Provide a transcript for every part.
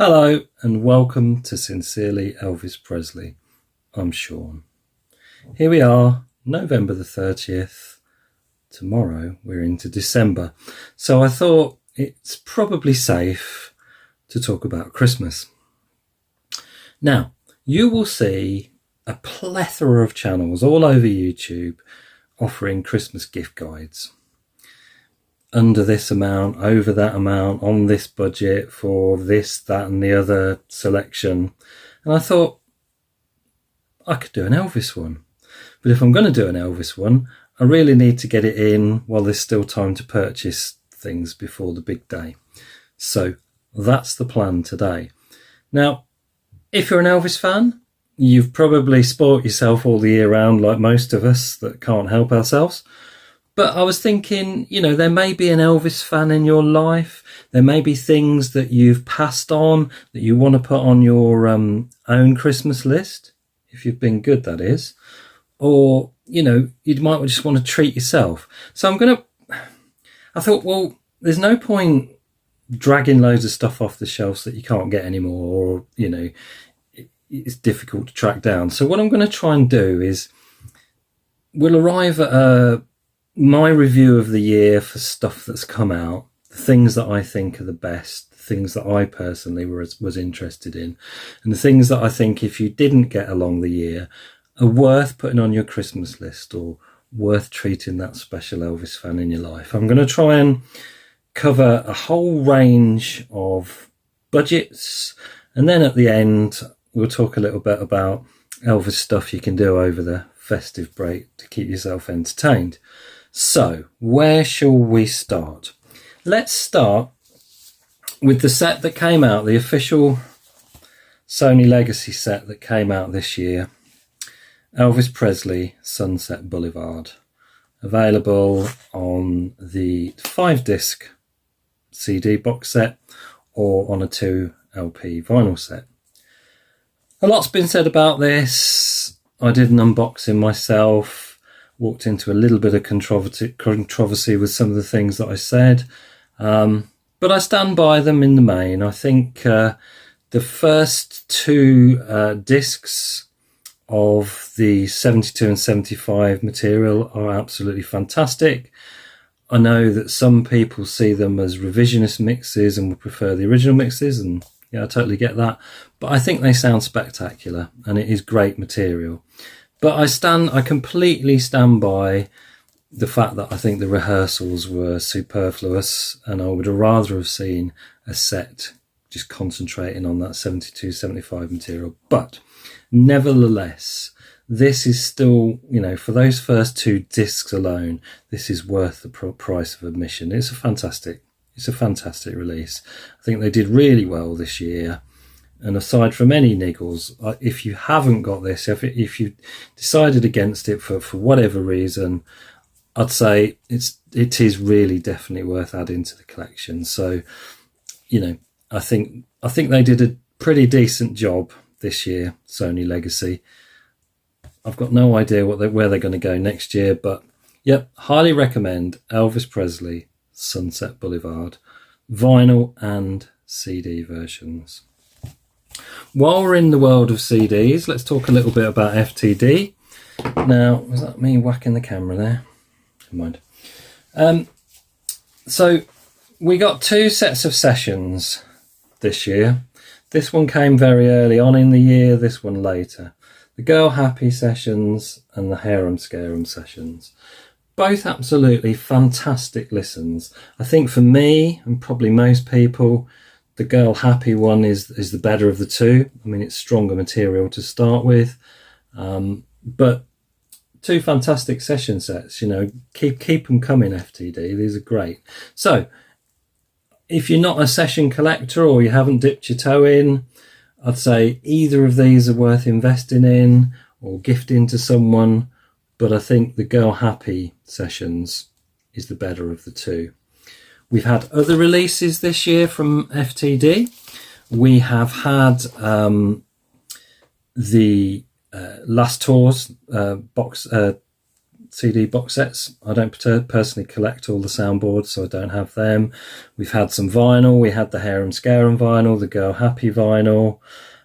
Hello and welcome to Sincerely Elvis Presley. I'm Sean. Here we are, November the 30th. Tomorrow we're into December. So I thought it's probably safe to talk about Christmas. Now, you will see a plethora of channels all over YouTube offering Christmas gift guides. Under this amount, over that amount, on this budget for this, that and the other selection. And I thought I could do an Elvis one. But if I'm going to do an Elvis one, I really need to get it in while there's still time to purchase things before the big day. So that's the plan today. Now, if you're an Elvis fan, you've probably spoilt yourself all the year round like most of us that can't help ourselves. But I was thinking, there may be an Elvis fan in your life. There may be things that you've passed on that you want to put on your own Christmas list, if you've been good, that is. Or, you might just want to treat yourself. So I thought, well, there's no point dragging loads of stuff off the shelves that you can't get anymore, or, it's difficult to track down. So what I'm going to try and do is we'll arrive at my review of the year for stuff that's come out, the things that I think are the best, the things that I personally was interested in, and the things that I think if you didn't get along the year are worth putting on your Christmas list or worth treating that special Elvis fan in your life. I'm going to try and cover a whole range of budgets, and then at the end we'll talk a little bit about Elvis stuff you can do over the festive break to keep yourself entertained. So, where shall we start? Let's start with the set that came out, the official Sony Legacy set that came out this year. Elvis Presley, Sunset Boulevard. Available on the 5-disc CD box set or on a 2 LP vinyl set. A lot's been said about this. I did an unboxing myself. Walked into a little bit of controversy with some of the things that I said. But I stand by them in the main. I think the first 2 discs of the 72 and 75 material are absolutely fantastic. I know that some people see them as revisionist mixes and would prefer the original mixes, and yeah, I totally get that. But I think they sound spectacular and it is great material. But I completely stand by the fact that I think the rehearsals were superfluous, and I would have rather have seen a set just concentrating on that 72, 75 material. But nevertheless, this is still, for those first 2 discs alone, this is worth the price of admission. It's a fantastic release. I think they did really well this year. And aside from any niggles, if you haven't got this, if you decided against it for whatever reason, I'd say it is really definitely worth adding to the collection. So, I think they did a pretty decent job this year, Sony Legacy. I've got no idea where they're going to go next year, but yep, highly recommend Elvis Presley, Sunset Boulevard, vinyl and CD versions. While we're in the world of CDs, let's talk a little bit about FTD. Now, was that me whacking the camera there? Never mind. So we got 2 sets of sessions this year. This one came very early on in the year, this one later. The Girl Happy sessions and the Harem Scarum sessions. Both absolutely fantastic listens. I think for me, and probably most people, the Girl Happy one is the better of the 2. I mean, it's stronger material to start with. But 2 fantastic session sets, keep them coming, FTD. These are great. So, if you're not a session collector or you haven't dipped your toe in, I'd say either of these are worth investing in or gifting to someone. But I think the Girl Happy sessions is the better of the 2. We've had other releases this year from FTD. We have had the Last Tours box CD box sets. I don't personally collect all the soundboards, so I don't have them. We've had some vinyl. We had the Harem Scarum vinyl, the Girl Happy vinyl,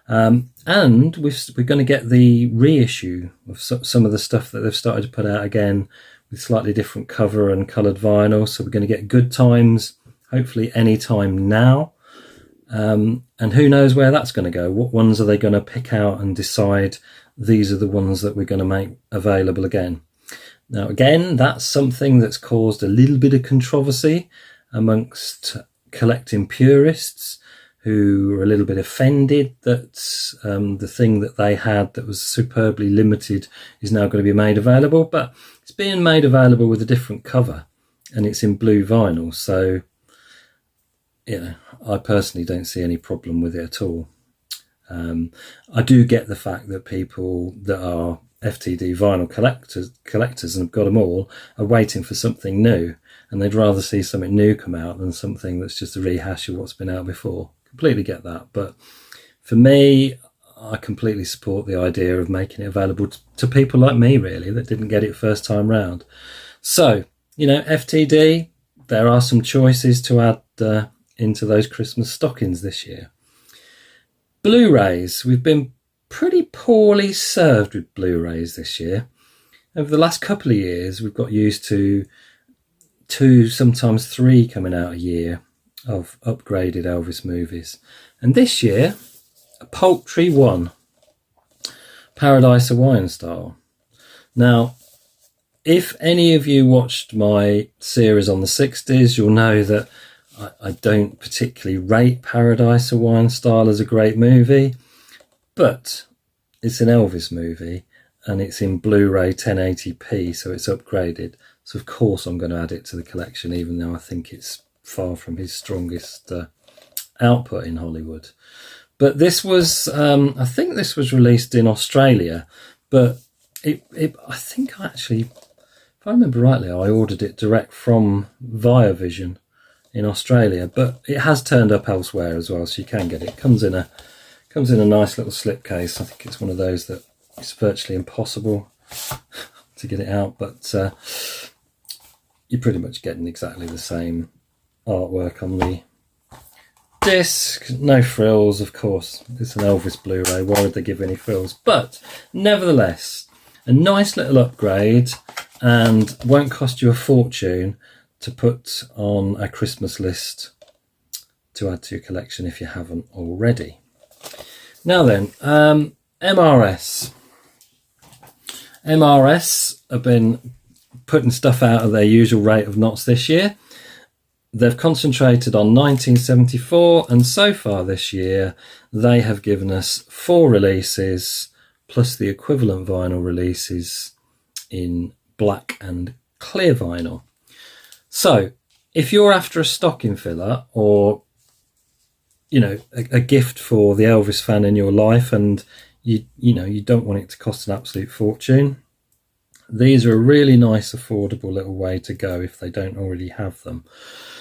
and we're going to get the reissue of some of the stuff that they've started to put out again with slightly different cover and coloured vinyl. So we're going to get Good Times, hopefully any time now. And who knows where that's going to go. What ones are they going to pick out and decide these are the ones that we're going to make available again? Now, again, that's something that's caused a little bit of controversy amongst collecting purists who are a little bit offended that the thing that they had that was superbly limited is now going to be made available. But it's being made available with a different cover, and it's in blue vinyl. So, I personally don't see any problem with it at all. I do get the fact that people that are FTD vinyl collectors and have got them all are waiting for something new, and they'd rather see something new come out than something that's just a rehash of what's been out before. Completely get that. But for me, I completely support the idea of making it available to people like me, really, that didn't get it first time round. So, FTD, there are some choices to add into those Christmas stockings this year. Blu-rays. We've been pretty poorly served with Blu-rays this year. Over the last couple of years, we've got used to 2, sometimes 3 coming out a year of upgraded Elvis movies. And this year, a paltry 1, Paradise Hawaiian Style. Now, if any of you watched my series on the 60s, you'll know that I don't particularly rate Paradise Hawaiian Style as a great movie, but it's an Elvis movie and it's in Blu-ray 1080p, so it's upgraded. So of course I'm going to add it to the collection, even though I think it's far from his strongest output in Hollywood. But this was, I think this was released in Australia, but I think actually, if I remember rightly, I ordered it direct from Via Vision in Australia, but it has turned up elsewhere as well, so you can get it. It comes in a nice little slipcase. I think it's one of those that it's virtually impossible to get it out, but you're pretty much getting exactly the same artwork on the disc. No frills, of course. It's an Elvis Blu-ray. Why would they give any frills? But nevertheless, a nice little upgrade, and won't cost you a fortune to put on a Christmas list to add to your collection if you haven't already. Now then, MRS. MRS have been putting stuff out at their usual rate of knots this year. They've concentrated on 1974, and so far this year they have given us 4 releases plus the equivalent vinyl releases in black and clear vinyl. So if you're after a stocking filler, or a gift for the Elvis fan in your life, and you don't want it to cost an absolute fortune, these are a really nice affordable little way to go if they don't already have them.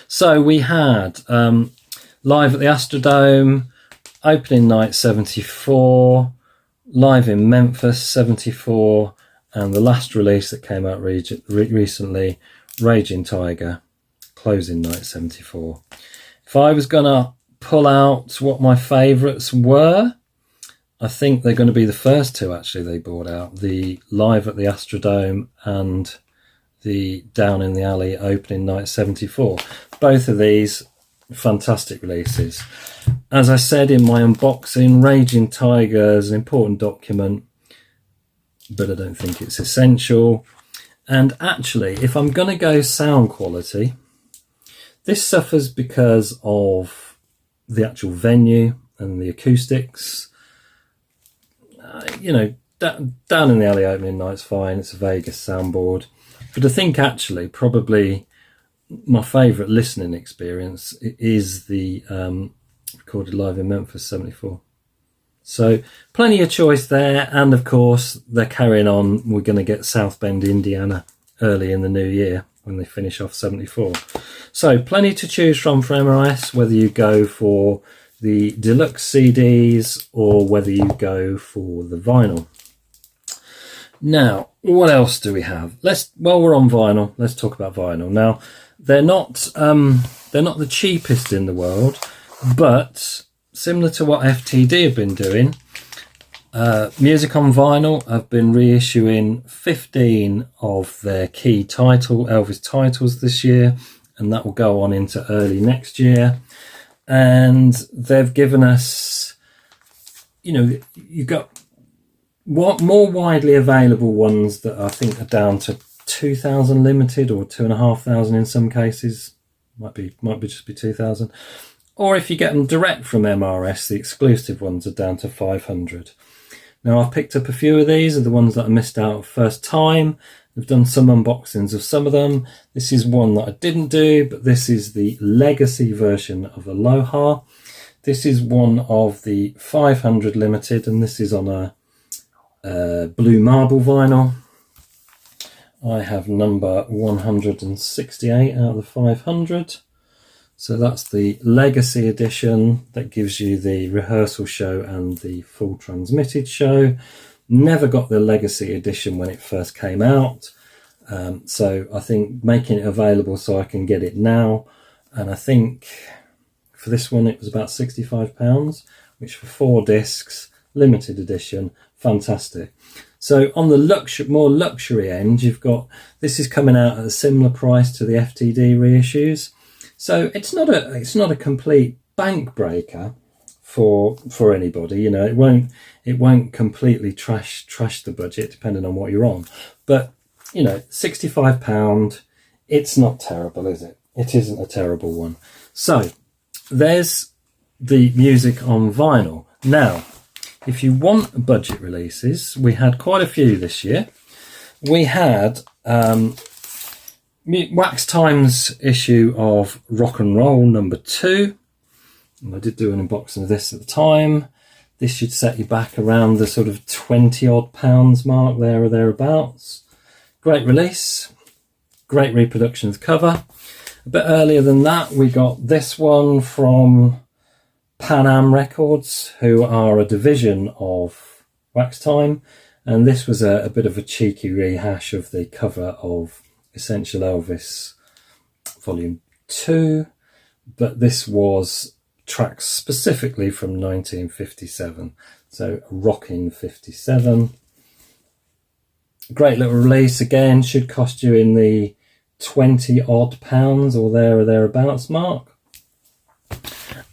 So we had Live at the Astrodome, opening night 74, Live in Memphis 74, and the last release that came out recently, Raging Tiger, closing night 74. If I was going to pull out what my favourites were, I think they're going to be the first 2 actually they brought out, the Live at the Astrodome and the Down in the Alley opening night 74. Both of these fantastic releases. As I said in my unboxing, Raging Tiger is an important document, but I don't think it's essential. And actually, if I'm going to go sound quality, this suffers because of the actual venue and the acoustics. Down in the Alley opening night's fine. It's a Vegas soundboard. But I think actually probably my favourite listening experience is the recorded live in Memphis 74. So plenty of choice there, and of course they're carrying on. We're going to get South Bend, Indiana early in the new year when they finish off 74. So plenty to choose from for MRS, whether you go for the deluxe CDs or whether you go for the vinyl. Now, what else do we have? While we're on vinyl, let's talk about vinyl. Now, they're not the cheapest in the world, but similar to what FTD have been doing, Music on Vinyl have been reissuing 15 of their key Elvis titles this year, and that will go on into early next year. And they've given us, you've got more widely available ones that I think are down to 2,000 limited, or 2,500 in some cases. Might be just be 2,000. Or if you get them direct from MRS, the exclusive ones are down to 500. Now, I've picked up a few of these, are the ones that I missed out first time. I've done some unboxings of some of them. This is one that I didn't do, but this is the legacy version of Aloha. This is one of the 500 limited, and this is on a blue marble vinyl. I have number 168 out of the 500. So that's the legacy edition that gives you the rehearsal show and the full transmitted show. Never got the legacy edition when it first came out. So I think making it available so I can get it now. And I think for this one it was about £65, which for 4 discs, limited edition, fantastic. So on the more luxury end, you've got, this is coming out at a similar price to the FTD reissues. So it's not a complete bank breaker for anybody. It won't completely trash the budget depending on what you're on. But £65, it's not terrible, is it? It isn't a terrible one. So there's the Music on Vinyl. Now, if you want budget releases, we had quite a few this year. We had Wax Time's issue of Rock and Roll number 2. And I did do an unboxing of this at the time. This should set you back around the sort of 20 odd pounds mark there or thereabouts. Great release, great reproduction of the cover. A bit earlier than that, we got this one from Pan Am Records, who are a division of Wax Time. And this was a bit of a cheeky rehash of the cover of Essential Elvis Volume 2, but this was tracks specifically from 1957, so Rockin' 57. Great little release, again, should cost you in the 20 odd pounds or thereabouts mark.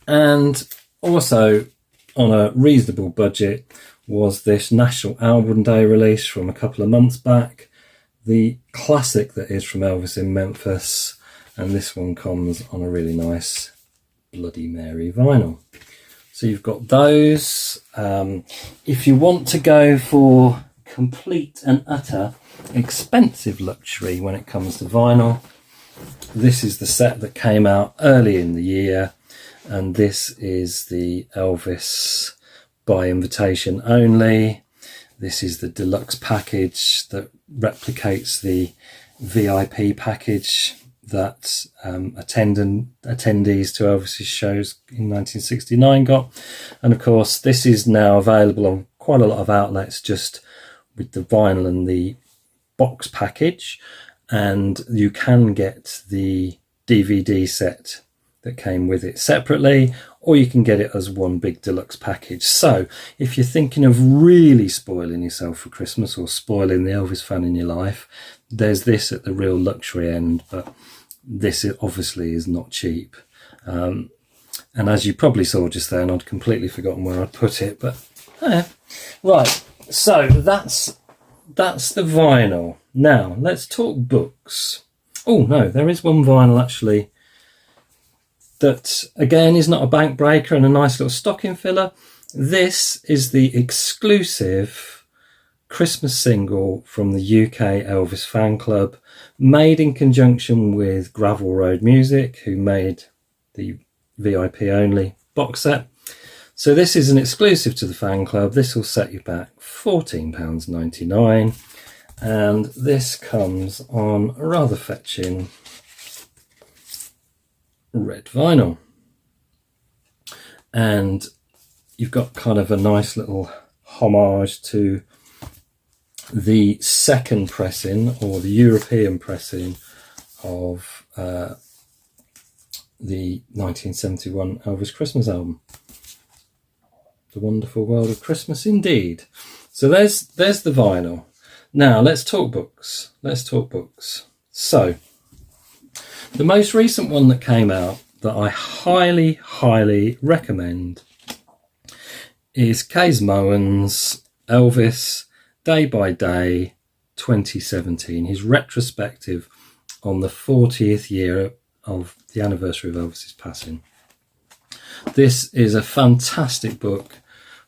And also on a reasonable budget was this National Album Day release from a couple of months back, the classic that is from Elvis in Memphis, and this one comes on a really nice Bloody Mary vinyl. So you've got those. If you want to go for complete and utter expensive luxury when it comes to vinyl, this is the set that came out early in the year, and this is the Elvis by invitation only. This is the deluxe package that replicates the VIP package that attendees to Elvis's shows in 1969 got. And of course, this is now available on quite a lot of outlets just with the vinyl and the box package. And you can get the DVD set that came with it separately, or you can get it as one big deluxe package. So if you're thinking of really spoiling yourself for Christmas or spoiling the Elvis fan in your life, there's this at the real luxury end, but this obviously is not cheap. And as you probably saw just then, I'd completely forgotten where I'd put it, but right. So that's the vinyl. Now let's talk books. Oh no, there is one vinyl actually that again is not a bank breaker and a nice little stocking filler. This is the exclusive Christmas single from the UK Elvis fan club, made in conjunction with Gravel Road Music, who made the VIP only box set. So this is an exclusive to the fan club. This will set you back £14.99, and this comes on a rather fetching red vinyl, and you've got kind of a nice little homage to the second pressing, or the European pressing, of the 1971 Elvis Christmas album. The Wonderful World of Christmas indeed. So there's the vinyl. Now let's talk books. So the most recent one that came out that I highly recommend is Kays Mowen's Elvis Day by Day 2017, his retrospective on the 40th year of the anniversary of Elvis's passing. This is a fantastic book,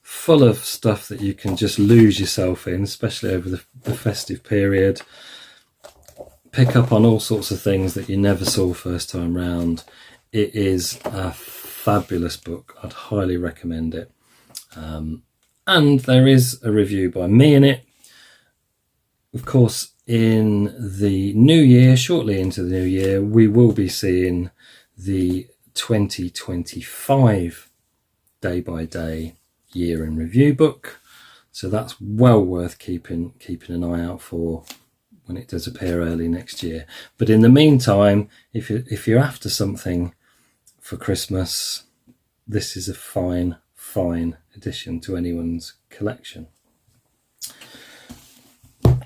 full of stuff that you can just lose yourself in, especially over the festive period. Pick up on all sorts of things that you never saw first time round. It is a fabulous book. I'd highly recommend it. And there is a review by me in it. Of course, in the new year, shortly into the new year, we will be seeing the 2025 Day by Day year in review book. So that's well worth keeping an eye out for when it does appear early next year. But in the meantime, if you're after something for Christmas, this is a fine addition to anyone's collection.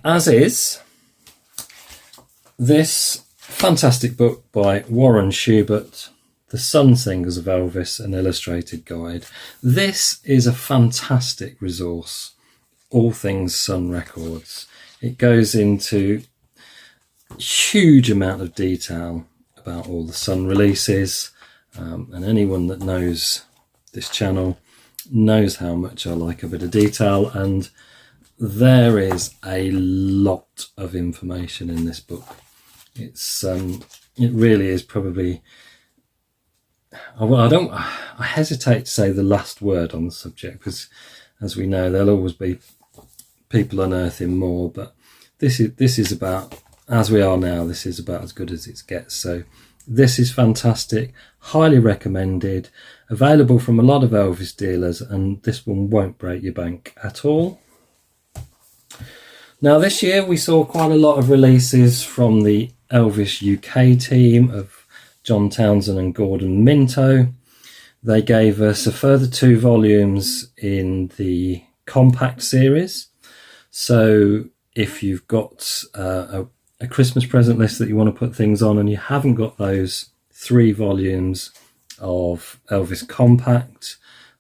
As is this fantastic book by Warren Schubert, The Sun Singers of Elvis, an illustrated guide. This is a fantastic resource, all things Sun Records. It goes into a huge amount of detail about all the Sun releases, and anyone that knows this channel knows how much I like a bit of detail, and there is a lot of information in this book. It really is probably, I hesitate to say the last word on the subject, because as we know, there'll always be people unearthing more, but this is about, as we are now, this is about as good as it gets. So this is fantastic, highly recommended, available from a lot of Elvis dealers, and this one won't break your bank at all. Now this year we saw quite a lot of releases from the Elvis UK team of John Townsend and Gordon Minto. They gave us a further 2 volumes in the compact series. So if you've got a Christmas present list that you want to put things on and you haven't got those 3 volumes of Elvis Compact,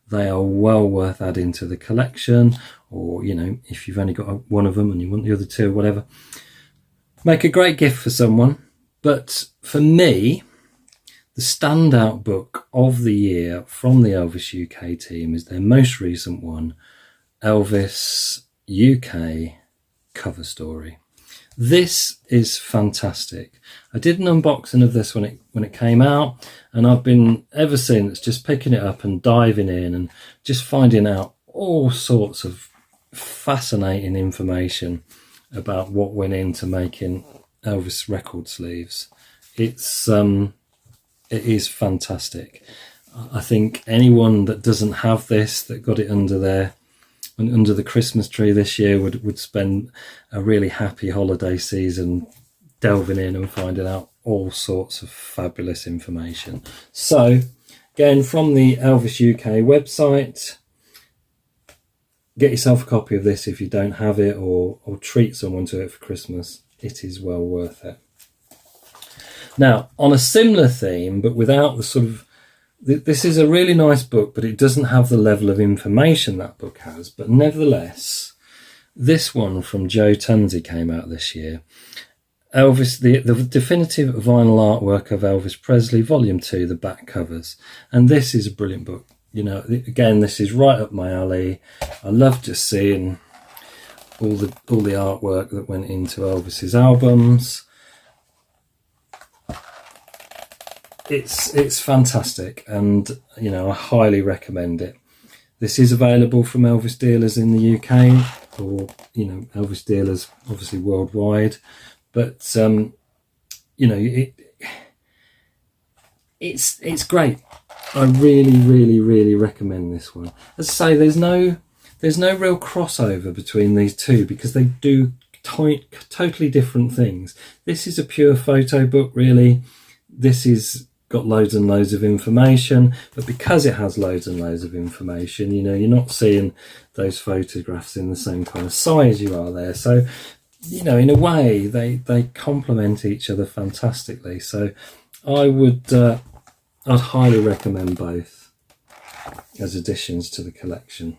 they are well worth adding to the collection. Or, you know, if you've only got one of them and you want the other 2 or whatever, make a great gift for someone. But for me, the standout book of the year from the Elvis UK team is their most recent one, Elvis UK Cover Story. This is fantastic. I did an unboxing of this when it came out, and I've been ever since just picking it up and diving in and just finding out all sorts of fascinating information about what went into making Elvis record sleeves. It is fantastic. I think anyone that doesn't have this, that got it under the Christmas tree this year, would spend a really happy holiday season delving in and finding out all sorts of fabulous information. So again, from the Elvis UK website, get yourself a copy of this if you don't have it, or treat someone to it for Christmas. It is well worth it. Now, on a similar theme, but without the sort of, this is a really nice book, but it doesn't have the level of information that book has. But nevertheless, this one from Joe Tunzi came out this year. Elvis, the definitive vinyl artwork of Elvis Presley, Volume 2, the back covers. And this is a brilliant book. You know, again, this is right up my alley. I love just seeing all the artwork that went into Elvis's albums. It's fantastic, and you know, I highly recommend it. This is available from Elvis dealers in the UK, or you know, Elvis dealers obviously worldwide. But you know, it's great. I really recommend this one. As I say, there's there's no real crossover between these two because they do totally different things. This is a pure photo book, really. This is got loads and loads of information, but because it has loads and loads of information, you know, you're not seeing those photographs in the same kind of size you are there. So, you know, in a way, they complement each other fantastically. So I'd highly recommend both as additions to the collection.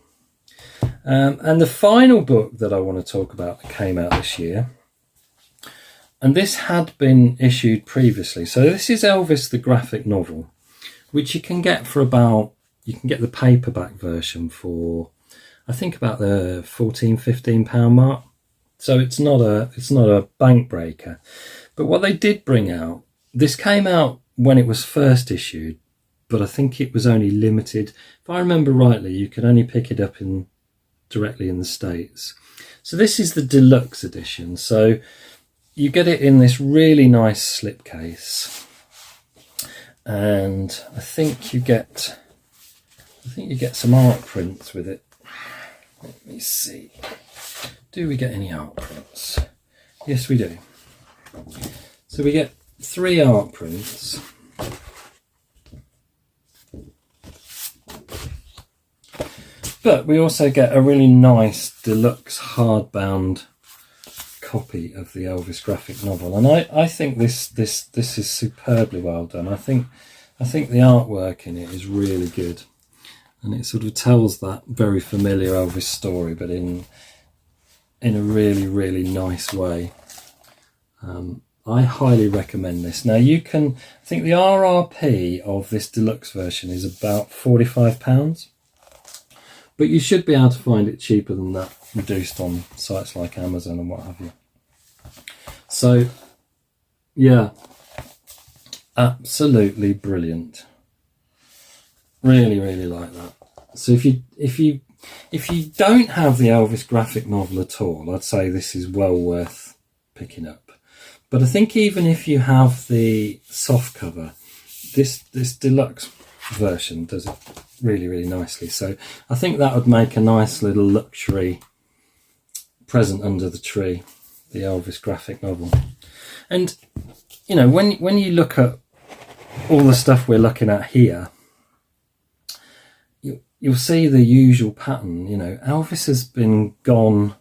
And the final book that I want to talk about that came out this year, and this had been issued previously. So this is Elvis the graphic novel, which you can get for about, you can get the paperback version for, I think, about the £14-15 mark. So it's not a bank breaker. But what they did bring out, this came out when it was first issued, but I think it was only limited. If I remember rightly, you could only pick it up directly in the States. So this is the deluxe edition. So you get it in this really nice slipcase, and I think you get some art prints with it. Let me see. Do we get any art prints? Yes, we do. So we get 3 art prints. But we also get a really nice deluxe hardbound copy of the Elvis graphic novel, and I think this is superbly well done. I think the artwork in it is really good, and it sort of tells that very familiar Elvis story, but in a really, really nice way. I highly recommend this. Now I think the RRP of this deluxe version is about £45, but you should be able to find it cheaper than that, reduced on sites like Amazon and what have you. So yeah, absolutely brilliant. Really, really like that. So if you don't have the Elvis graphic novel at all, I'd say this is well worth picking up. But I think even if you have the soft cover, this deluxe version does it really, really nicely. So I think that would make a nice little luxury present under the tree, the Elvis graphic novel. And you know, when you look at all the stuff we're looking at here, you'll see the usual pattern. You know, Elvis has been gone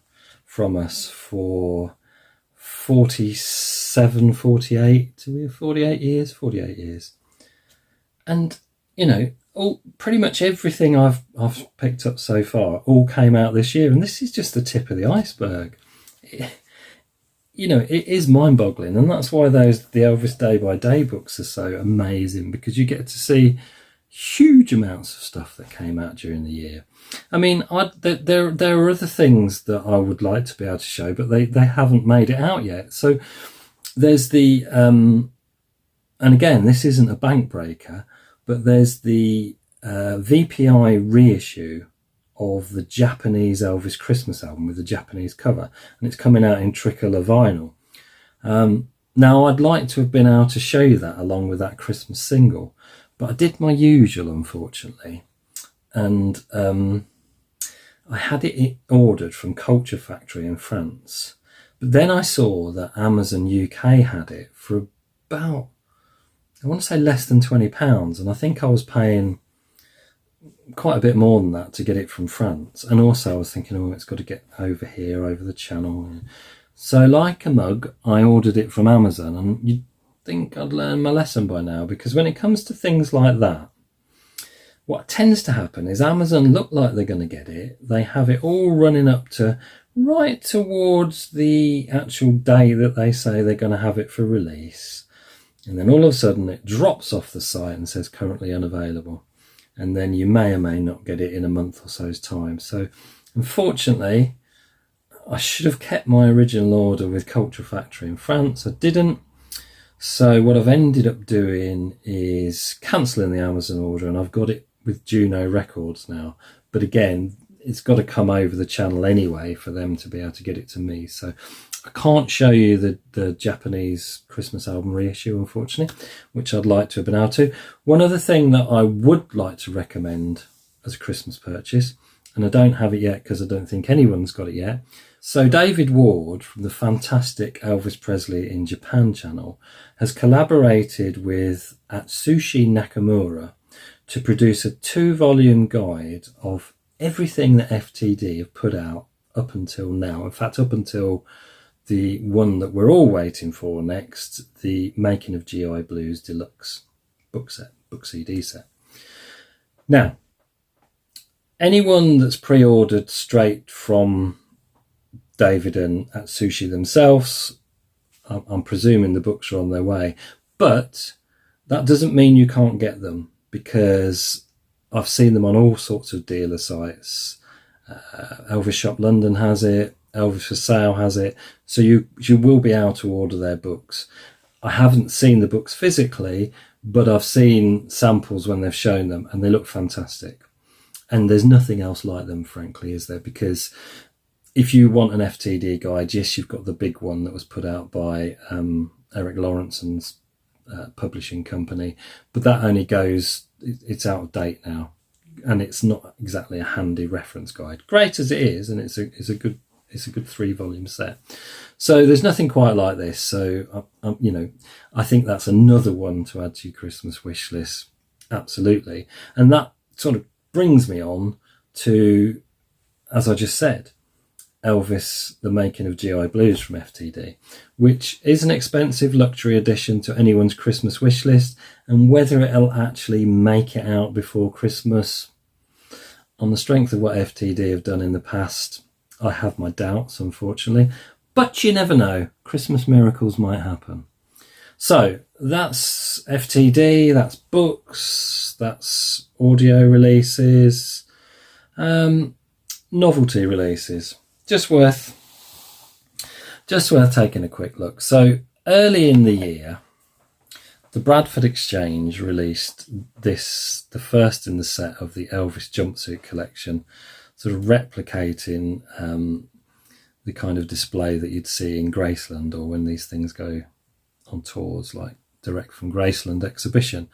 from us for 47, 48, 48 years, 48 years. And, you know, pretty much everything I've picked up so far all came out this year, and this is just the tip of the iceberg. You know, it is mind-boggling, and that's why the Elvis Day by Day books are so amazing, because you get to see huge amounts of stuff that came out during the year. I mean, there are other things that I would like to be able to show, but they haven't made it out yet. So there's the and again, this isn't a bank breaker, but there's the VPI reissue of the Japanese Elvis Christmas album with the Japanese cover, and it's coming out in tricolour vinyl. Now I'd like to have been able to show you that along with that Christmas single, but I did my usual, unfortunately, and I had it ordered from Culture Factory in France, but then I saw that Amazon UK had it for about, I want to say, less than £20, and I think I was paying quite a bit more than that to get it from France. And also I was thinking, oh, it's got to get over here, over the channel. So like a mug, I ordered it from Amazon, and you'd think I'd learned my lesson by now, because when it comes to things like that, what tends to happen is Amazon look like they're going to get it. They have it all running up to right towards the actual day that they say they're going to have it for release. And then all of a sudden it drops off the site and says currently unavailable. And then you may or may not get it in a month or so's time. So unfortunately, I should have kept my original order with Culture Factory in France. I didn't. So what I've ended up doing is cancelling the Amazon order, and I've got it with Juno Records now. But again, it's got to come over the channel anyway for them to be able to get it to me. So I can't show you the Japanese Christmas album reissue, unfortunately, which I'd like to have been able to. One other thing that I would like to recommend as a Christmas purchase and I don't have it yet because I don't think anyone's got it yet. So David Ward from the fantastic Elvis Presley in Japan channel has collaborated with Atsushi Nakamura to produce a 2-volume guide of everything that FTD have put out up until now. In fact, up until the one that we're all waiting for next, the Making of GI Blues Deluxe book CD set. Now, anyone that's pre-ordered straight from David and Atsushi themselves, I'm presuming the books are on their way, but that doesn't mean you can't get them, because I've seen them on all sorts of dealer sites. Elvis Shop London has it, Elvis for Sale has it, so you will be able to order their books. I haven't seen the books physically, but I've seen samples when they've shown them, and they look fantastic. And there's nothing else like them, frankly, is there? Because if you want an FTD guide, yes, you've got the big one that was put out by Eric Lawrenson's publishing company, but that only goes, it's out of date now, and it's not exactly a handy reference guide. Great as it is, and it's a good 3-volume set. So there's nothing quite like this. So I think that's another one to add to your Christmas wish list, absolutely. And that sort of brings me on to, as I just said, Elvis, The Making of GI Blues from FTD, which is an expensive luxury addition to anyone's Christmas wish list, and whether it'll actually make it out before Christmas, on the strength of what FTD have done in the past, I have my doubts, unfortunately, but you never know. Christmas miracles might happen. So that's FTD, that's books, that's audio releases, novelty releases. Just worth taking a quick look. So early in the year, the Bradford Exchange released the first in the set of the Elvis jumpsuit collection, sort of replicating the kind of display that you'd see in Graceland, or when these things go on tours, like direct from Graceland exhibition.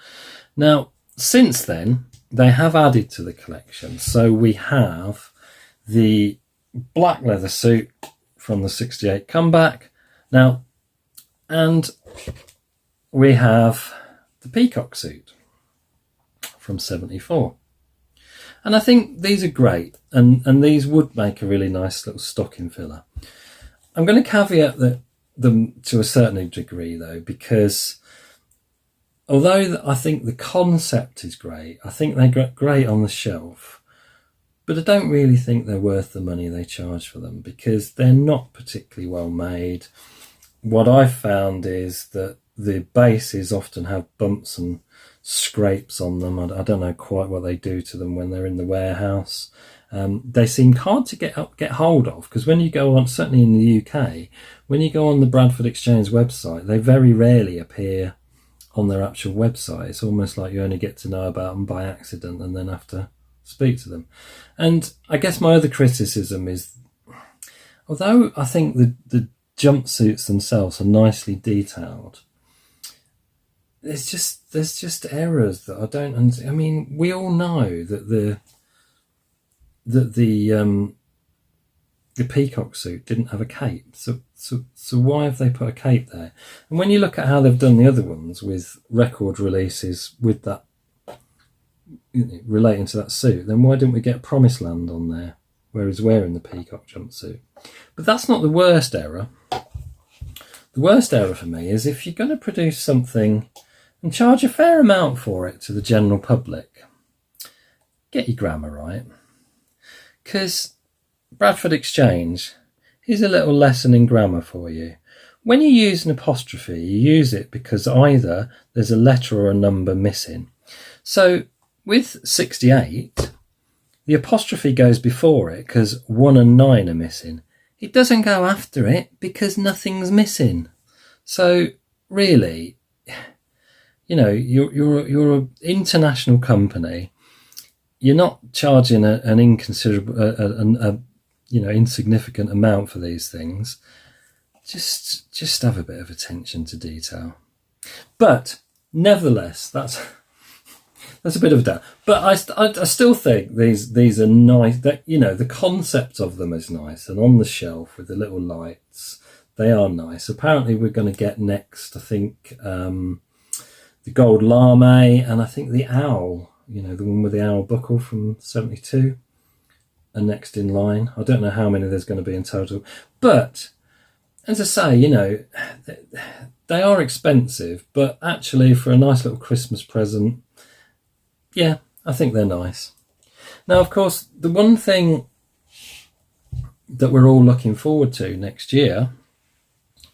Now, since then, they have added to the collection. So we have the black leather suit from the 68 comeback now, and we have the peacock suit from 74. And I think these are great, and these would make a really nice little stocking filler. I'm going to caveat them to a certain degree, though, because although I think the concept is great, I think they're great on the shelf, but I don't really think they're worth the money they charge for them, because they're not particularly well made. What I've found is that the bases often have bumps and scrapes on them. I don't know quite what they do to them when they're in the warehouse. They seem hard to get hold of, because when you go on, certainly in the UK, when you go on the Bradford Exchange website, they very rarely appear on their actual website. It's almost like you only get to know about them by accident and then have to speak to them. And I guess my other criticism is, although I think the jumpsuits themselves are nicely detailed, there's just errors that I don't understand. I mean, we all know that the peacock suit didn't have a cape, so why have they put a cape there? And when you look at how they've done the other ones with record releases with that, relating to that suit, then why didn't we get Promised Land on there where he's wearing the peacock jumpsuit? But that's not the worst error. The worst error for me is if you're going to produce something and charge a fair amount for it to the general public, get your grammar right. Because Bradford Exchange, here's a little lesson in grammar for you. When you use an apostrophe, you use it because either there's a letter or a number missing. So with 68, the apostrophe goes before it because 1 and 9 are missing. It doesn't go after it because nothing's missing. So really, you're an international company. You're not charging an inconsiderable, insignificant amount for these things. Just have a bit of attention to detail. But nevertheless, That's a bit of a doubt, but I still think these are nice. That, you know, the concept of them is nice, and on the shelf with the little lights, they are nice. Apparently, we're going to get next, I think, the gold lame, and I think the owl. You know, the one with the owl buckle from '72, and next in line. I don't know how many there's going to be in total, but as I say, you know, they are expensive, but actually for a nice little Christmas present, yeah, I think they're nice. Now, of course, the one thing that we're all looking forward to next year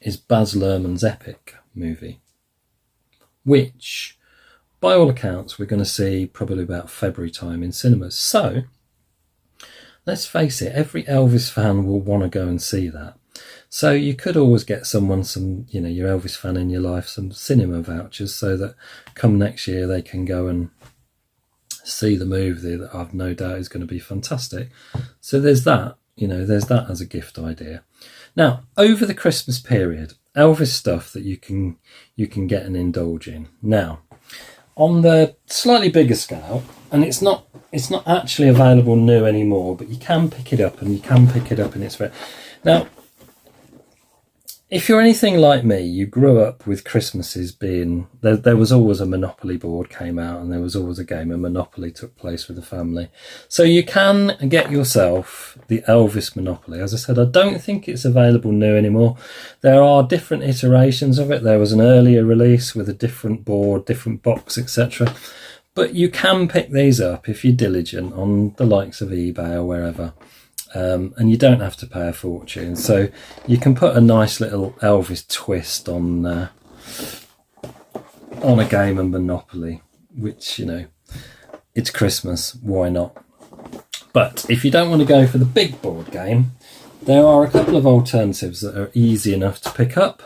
is Baz Luhrmann's Epic movie, which, by all accounts, we're going to see probably about February time in cinemas. So, let's face it, every Elvis fan will want to go and see that. So you could always get someone, you know, your Elvis fan in your life, some cinema vouchers, so that come next year they can go and see the movie that I've no doubt is going to be fantastic. So there's that, you know, there's that as a gift idea. Now, over the Christmas period, Elvis stuff that you can get and indulge in. Now, on the slightly bigger scale, and it's not actually available new anymore, but you can pick it up, and you can pick it up in its very... Now, if you're anything like me, you grew up with Christmases being... There was always a Monopoly board came out, and there was always a game of Monopoly took place with the family. So you can get yourself the Elvis Monopoly. As I said, I don't think it's available new anymore. There are different iterations of it. There was an earlier release with a different board, different box, etc. But you can pick these up if you're diligent on the likes of eBay or wherever. And you don't have to pay a fortune, so you can put a nice little Elvis twist on a game of Monopoly, which, you know, it's Christmas, why not? But if you don't want to go for the big board game, there are a couple of alternatives that are easy enough to pick up.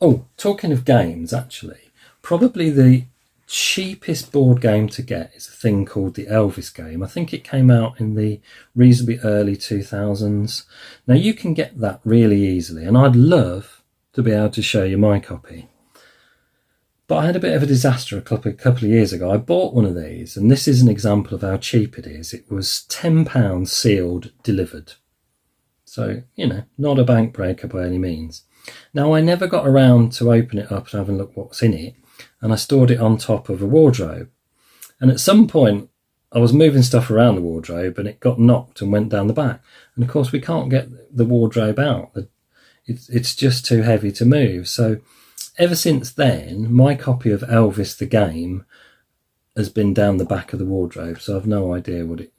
Oh, talking of games, actually, probably the cheapest board game to get is a thing called the Elvis game. I think it came out in the reasonably early 2000s. Now, you can get that really easily, and I'd love to be able to show you my copy. But I had a bit of a disaster a couple of years ago. I bought one of these, and this is an example of how cheap it is. It was £10 sealed, delivered. So, you know, not a bank breaker by any means. Now, I never got around to open it up and having a look what's in it, and I stored it on top of a wardrobe. And at some point, I was moving stuff around the wardrobe, and it got knocked and went down the back. And of course, we can't get the wardrobe out. It's just too heavy to move. So ever since then, my copy of Elvis the game has been down the back of the wardrobe. So I've no idea what it...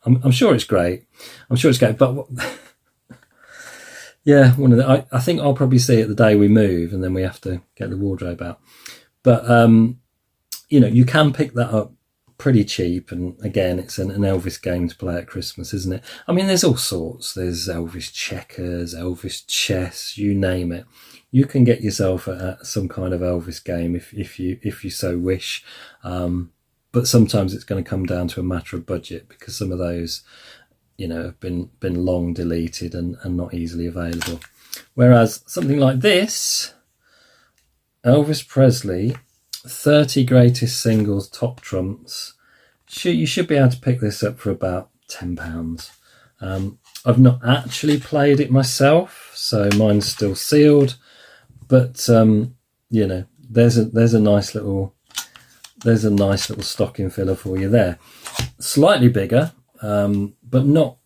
I'm sure it's great. I'm sure it's great. But yeah, I think I'll probably see it the day we move, and then we have to get the wardrobe out. But, you know, you can pick that up pretty cheap. And again, it's an Elvis game to play at Christmas, isn't it? I mean, there's all sorts. There's Elvis checkers, Elvis chess, you name it. You can get yourself some kind of Elvis game if you so wish. But sometimes it's going to come down to a matter of budget, because some of those, you know, have been long deleted and not easily available. Whereas something like this... Elvis Presley, 30 Greatest Singles Top Trumps. You should be able to pick this up for about £10. I've not actually played it myself, so mine's still sealed. But you know, there's a nice little stocking filler for you there. Slightly bigger, but not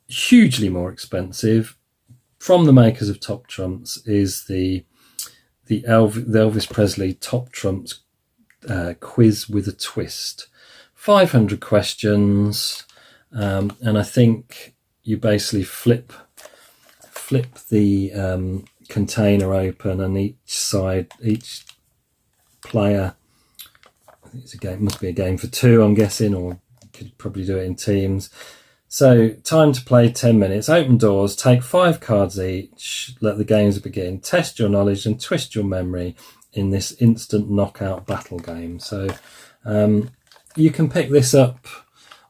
hugely more expensive. From the makers of Top Trumps is the Elvis Presley Top Trumps quiz with a twist. 500 questions, and I think you basically flip the container open, and each player, I think it's a game, must be a game for two, I'm guessing, or you could probably do it in teams. So, time to play 10 minutes. Open doors, take 5 cards each, let the games begin. Test your knowledge and twist your memory in this instant knockout battle game. So, you can pick this up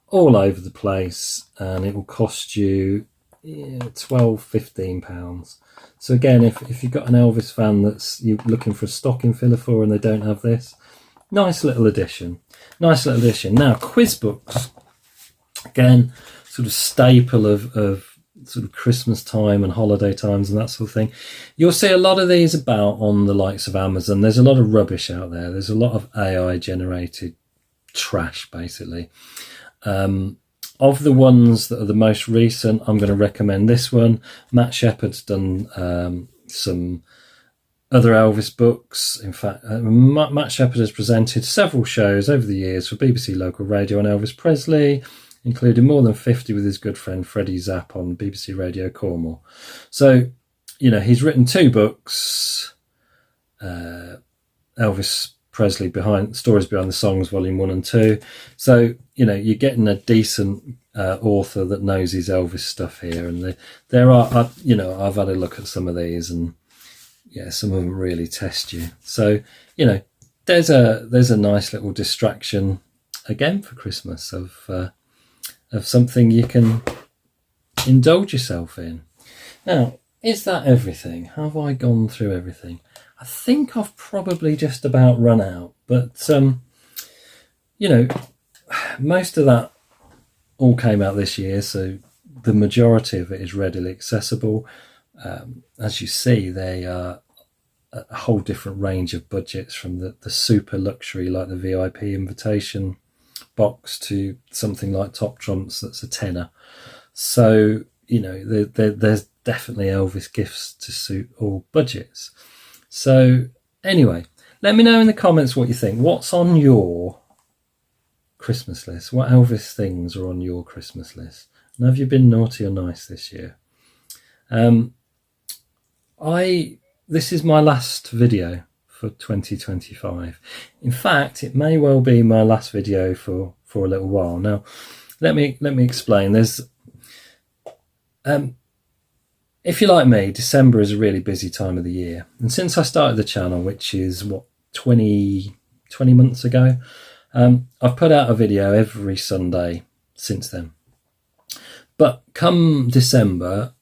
all over the place, and it will cost you £12-15. So again, if you've got an Elvis fan you're looking for a stocking filler for and they don't have this, nice little addition. Nice little addition. Now, quiz books, again, sort of staple of sort of Christmas time and holiday times and that sort of thing. You'll see a lot of these about on the likes of Amazon. There's a lot of rubbish out there. There's a lot of AI generated trash, basically. Of the ones that are the most recent, I'm going to recommend this one. Matt Shepard's done some other Elvis books. In fact, Matt Shepard has presented several shows over the years for BBC Local Radio on Elvis Presley, including more than 50 with his good friend Freddie Zapp on BBC Radio Cornwall. So, you know, he's written 2 books, Elvis Presley Stories Behind the Songs, Volume 1 and 2. So, you know, you're getting a decent author that knows his Elvis stuff here. And there are, you know, I've had a look at some of these, and yeah, some of them really test you. So, you know, there's a nice little distraction again for Christmas of something you can indulge yourself in. Now, is that everything? Have I gone through everything? I think I've probably just about run out, but you know, most of that all came out this year, so the majority of it is readily accessible. As you see, they are a whole different range of budgets, from the super luxury like the VIP invitation box to something like Top Trumps that's a tenner. So, you know, there's definitely Elvis gifts to suit all budgets. So anyway, let me know in the comments what you think. What's on your Christmas list? What Elvis things are on your Christmas list? And have you been naughty or nice this year? This is my last video for 2025. In fact, it may well be my last video for a little while. Now, let me explain. There's if you're like me, December is a really busy time of the year. And since I started the channel, which is, 20 months ago, I've put out a video every Sunday since then. But come December,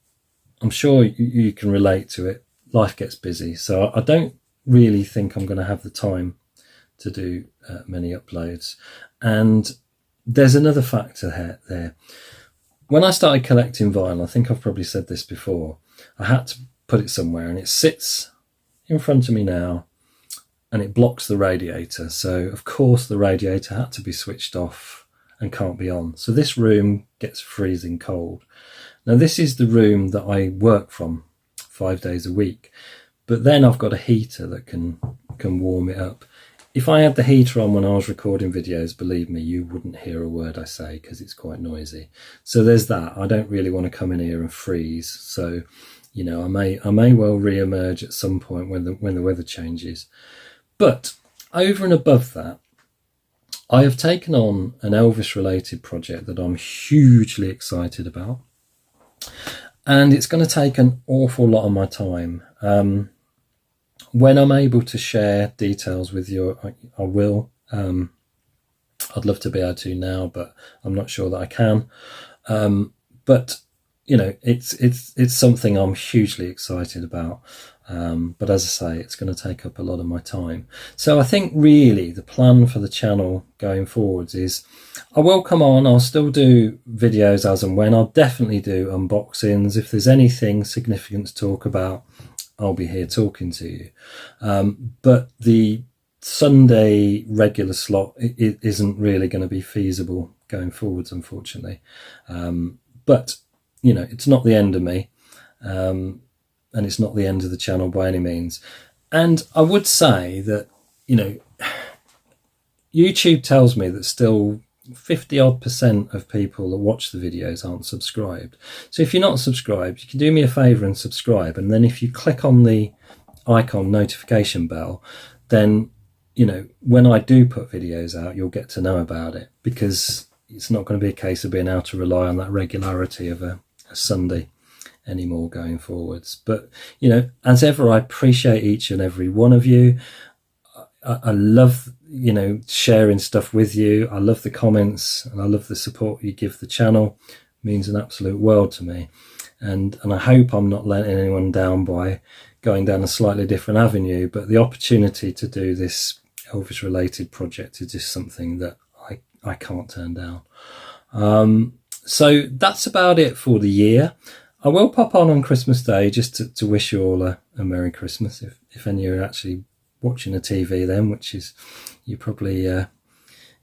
I'm sure you can relate to it, life gets busy. So I don't really think I'm going to have the time to do many uploads. And there's another factor there. When I started collecting vinyl, I think I've probably said this before, I had to put it somewhere, and it sits in front of me now and it blocks the radiator. So of course the radiator had to be switched off and can't be on. So this room gets freezing cold. Now this is the room that I work from 5 days a week, but then I've got a heater that can warm it up. If I had the heater on when I was recording videos, believe me, you wouldn't hear a word I say because it's quite noisy. So there's that. I don't really want to come in here and freeze. So, you know, I may well re-emerge at some point when the weather changes. But over and above that, I have taken on an Elvis related project that I'm hugely excited about. And it's going to take an awful lot of my time. When I'm able to share details with you, I will. I'd love to be able to now, but I'm not sure that I can. But you know, it's something I'm hugely excited about. But as I say, it's going to take up a lot of my time. So I think really the plan for the channel going forwards is I will come on, I'll still do videos as and when. I'll definitely do unboxings. If there's anything significant to talk about, I'll be here talking to you. But the Sunday regular slot, it isn't really going to be feasible going forwards, unfortunately. But, you know, it's not the end of me. And it's not the end of the channel by any means. And I would say that, you know, YouTube tells me that still 50% of people that watch the videos aren't subscribed. So if you're not subscribed, you can do me a favor and subscribe. And then if you click on the icon notification bell, then, you know, when I do put videos out, you'll get to know about it, because it's not going to be a case of being able to rely on that regularity of a Sunday anymore going forwards. But, you know, as ever, I appreciate each and every one of you. I love, you know, sharing stuff with you. I love the comments and I love the support you give the channel. It means an absolute world to me. And I hope I'm not letting anyone down by going down a slightly different avenue, but the opportunity to do this Elvis related project is just something that I can't turn down. So that's about it for the year. I will pop on Christmas Day just to wish you all a Merry Christmas, if any are actually watching a TV then, which is, you're probably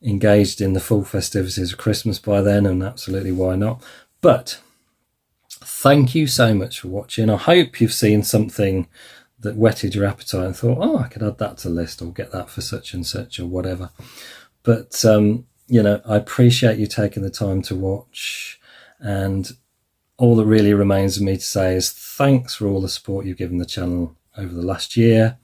engaged in the full festivities of Christmas by then, and absolutely why not. But thank you so much for watching. I hope you've seen something that whetted your appetite and thought, oh, I could add that to the list or get that for such and such or whatever. But, you know, I appreciate you taking the time to watch, and all that really remains of me to say is thanks for all the support you've given the channel over the last year.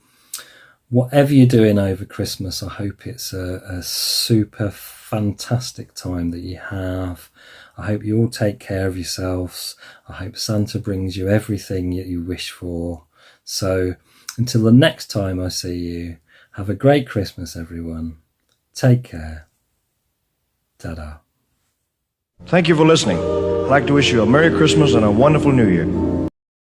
Whatever you're doing over Christmas, I hope it's a super fantastic time that you have. I hope you all take care of yourselves. I hope Santa brings you everything that you wish for. So until the next time I see you, have a great Christmas, everyone. Take care. Ta-da. Thank you for listening. I'd like to wish you a Merry Christmas and a wonderful New Year.